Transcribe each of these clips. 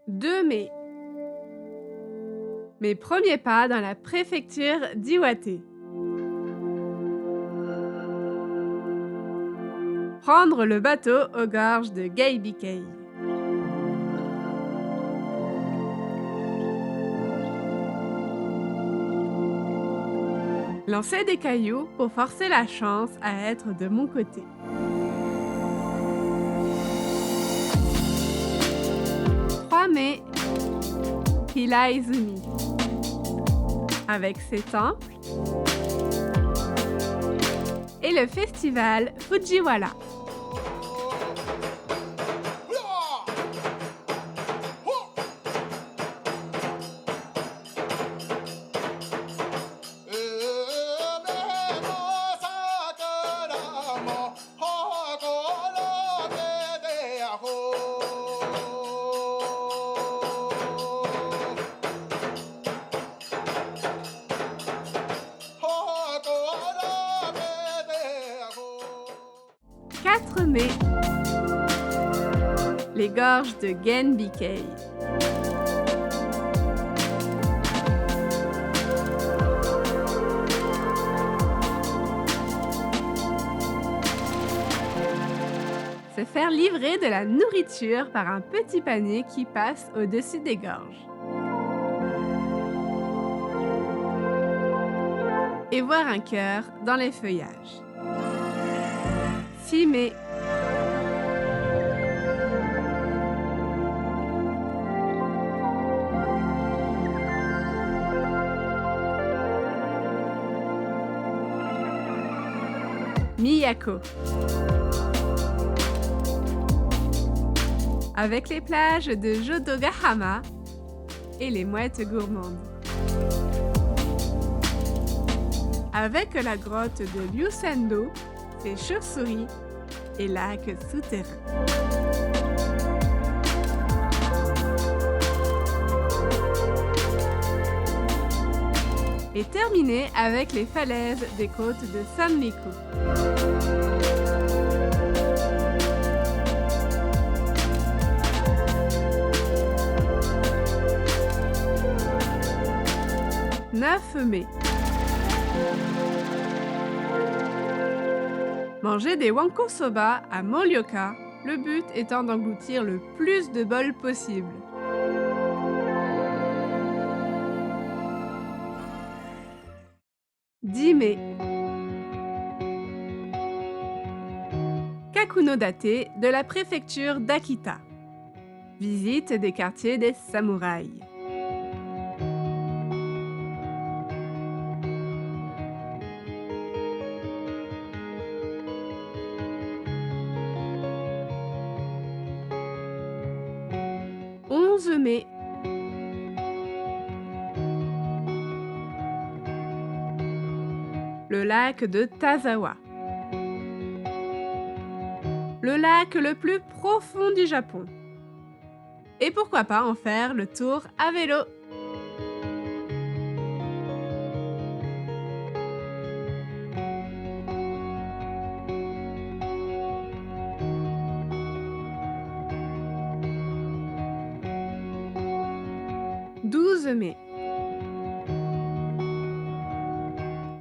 2 mai. Mes premiers pas dans la préfecture d'Iwate. Prendre le bateau aux gorges de Gaibikei. Lancer des cailloux pour forcer la chance à être de mon côté. « 3 mai. Hiraizumi. Avec ses temples et le festival Fujiwara. « 4 mai. Les gorges de Genbikei. Se faire livrer de la nourriture par un petit panier qui passe au-dessus des gorges. Et voir un cœur dans les feuillages. 6 mai. Miyako. Avec les plages de Jodogahama et les mouettes gourmandes. Avec la grotte de Ryusendo, ses chauves-souris et lacs souterrains. Et terminer avec les falaises des côtes de Sanriku. « 9 mai. Manger des wanko soba à Morioka, le but étant d'engloutir le plus de bols possible. « 10 mai. Kakunodate de la préfecture d'Akita. Visite des quartiers des samouraïs. « 11 mai. Le lac de Tazawa. Le lac le plus profond du Japon. Et pourquoi pas en faire le tour à vélo? « 12 mai.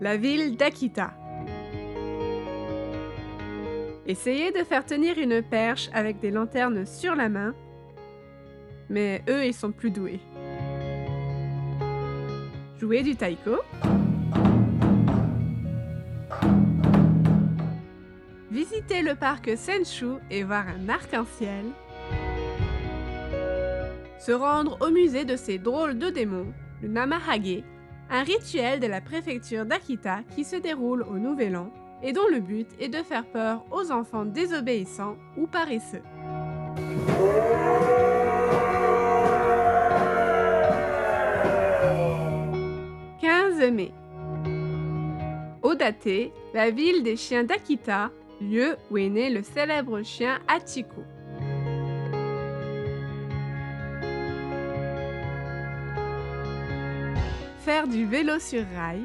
La ville d'Akita. Essayez de faire tenir une perche avec des lanternes sur la main, mais eux, ils sont plus doués. Jouer du taiko. Visiter le parc Senshu et voir un arc-en-ciel. Se rendre au musée de ces drôles de démons, le Namahage, un rituel de la préfecture d'Akita qui se déroule au Nouvel An et dont le but est de faire peur aux enfants désobéissants ou paresseux. « 15 mai. Odate, la ville des chiens d'Akita, lieu où est né le célèbre chien Hachiko. Faire du vélo sur rail.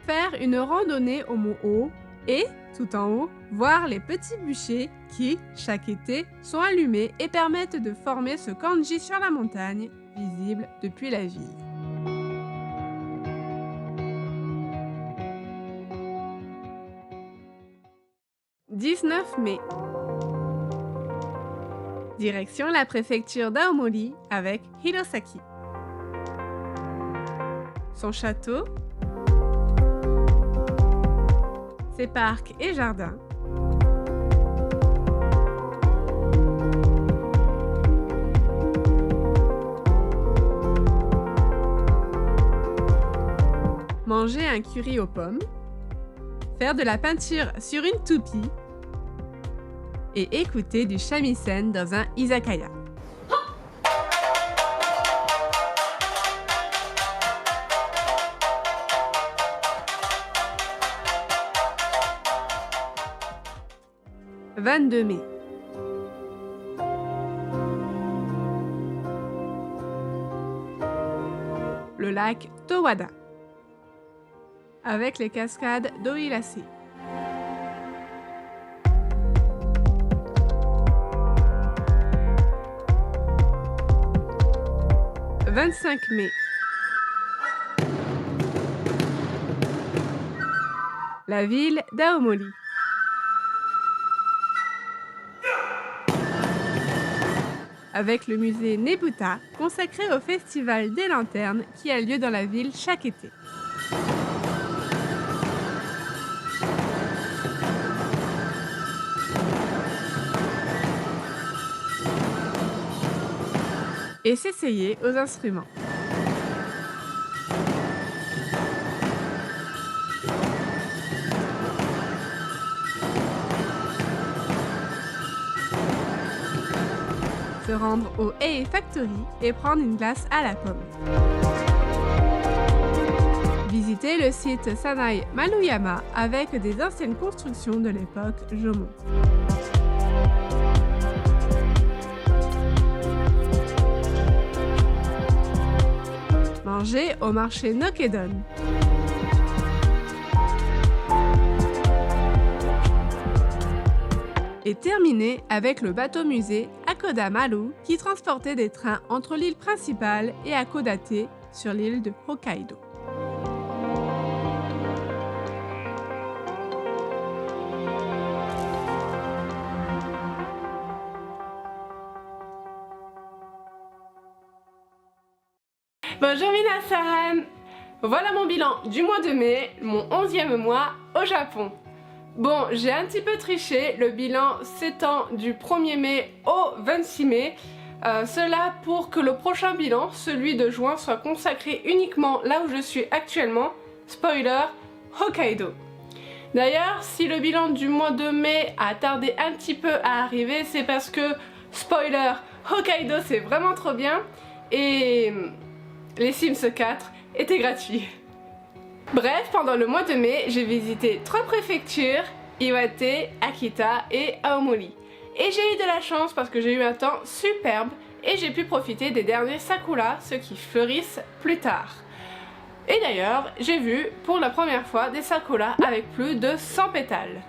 faire une randonnée au mont Haut et, tout en haut, voir les petits bûchers qui, chaque été, sont allumés et permettent de former ce kanji sur la montagne, visible depuis la ville. « 19 mai. Direction la préfecture d'Aomori avec Hirosaki. Son château, ses parcs et jardins, manger un curry aux pommes, faire de la peinture sur une toupie et écouter du shamisen dans un izakaya. « 22 mai. Le lac Towada avec les cascades d'Oirase. 25 mai. La ville d'Aomori. Avec le musée Nebuta, consacré au festival des lanternes qui a lieu dans la ville chaque été. Et s'essayer aux instruments. Se rendre au Ei Factory et prendre une glace à la pomme. Visiter le site Sanai Manuyama avec des anciennes constructions de l'époque Jomon. Manger au marché Nokedon. Et terminer avec le bateau-musée Akoda Maru qui transportait des trains entre l'île principale et Akodate sur l'île de Hokkaido. Bonjour minasan! Voilà mon bilan du mois de mai, mon 11e mois au Japon. Bon, j'ai un petit peu triché, le bilan s'étend du 1er mai au 26 mai. Cela pour que le prochain bilan, celui de juin, soit consacré uniquement là où je suis actuellement. Spoiler, Hokkaido. D'ailleurs, si le bilan du mois de mai a tardé un petit peu à arriver, c'est parce que, spoiler, Hokkaido c'est vraiment trop bien et les Sims 4 étaient gratuits. Bref, pendant le mois de mai, j'ai visité 3 préfectures, Iwate, Akita et Aomori. Et j'ai eu de la chance parce que j'ai eu un temps superbe et j'ai pu profiter des derniers sakura, ceux qui fleurissent plus tard. Et d'ailleurs, j'ai vu pour la première fois des sakura avec plus de 100 pétales.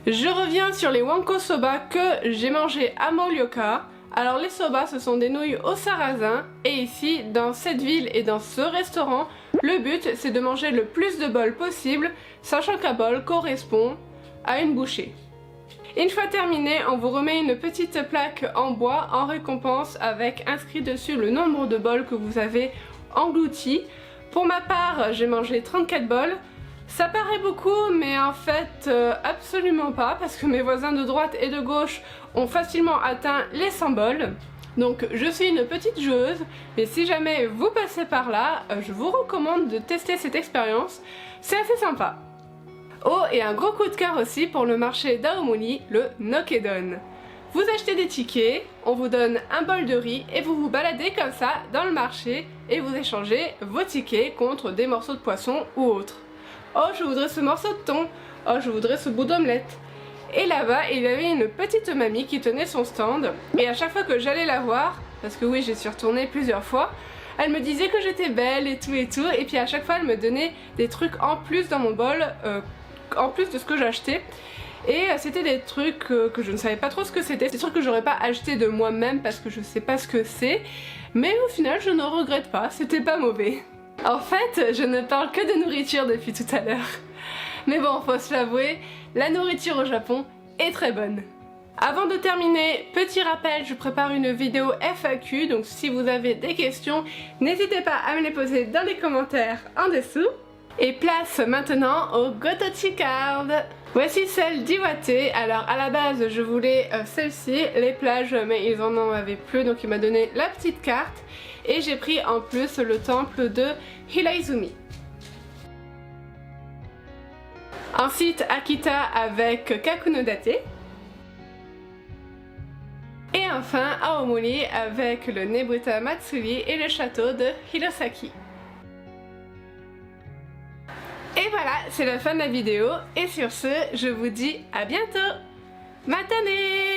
Je reviens sur les wanko soba que j'ai mangés à Morioka. Alors les soba, ce sont des nouilles au sarrasin et ici, dans cette ville et dans ce restaurant, le but c'est de manger le plus de bols possible, sachant qu'un bol correspond à une bouchée. Une fois terminé, on vous remet une petite plaque en bois en récompense avec inscrit dessus le nombre de bols que vous avez engloutis. Pour ma part, j'ai mangé 34 bols. Ça paraît beaucoup, mais en fait absolument pas, parce que mes voisins de droite et de gauche ont facilement atteint les 100 bols. Donc je suis une petite joueuse, mais si jamais vous passez par là, je vous recommande de tester cette expérience, c'est assez sympa. Oh, et un gros coup de cœur aussi pour le marché d'Aomori, le Nokedon. Vous achetez des tickets, on vous donne un bol de riz et vous vous baladez comme ça dans le marché et vous échangez vos tickets contre des morceaux de poisson ou autres. Oh, je voudrais ce morceau de thon. Oh, je voudrais ce bout d'omelette. Et là-bas, il y avait une petite mamie qui tenait son stand. Et à chaque fois que j'allais la voir, parce que oui, j'y suis retournée plusieurs fois, Elle me disait que j'étais belle et tout, et puis à chaque fois elle me donnait des trucs en plus dans mon bol, en plus de ce que j'achetais. Et c'était des trucs que je ne savais pas trop ce que c'était, des trucs que j'aurais pas acheté de moi-même parce que je sais pas ce que c'est, mais au final je ne regrette pas, c'était pas mauvais. En fait, je ne parle que de nourriture depuis tout à l'heure. Mais bon, faut se l'avouer, la nourriture au Japon est très bonne. Avant de terminer, petit rappel, je prépare une vidéo FAQ, donc si vous avez des questions, n'hésitez pas à me les poser dans les commentaires en dessous. Et place maintenant au Gotochi Card. Voici celle d'Iwate. Alors à la base je voulais celle-ci, les plages, mais ils en avaient plus, donc il m'a donné la petite carte. Et j'ai pris en plus le temple de Hiraizumi. Ensuite Akita avec Kakunodate. Et enfin Aomori avec le Nebuta Matsuri et le château de Hirosaki. Et voilà, c'est la fin de la vidéo. Et sur ce, je vous dis à bientôt. Matane!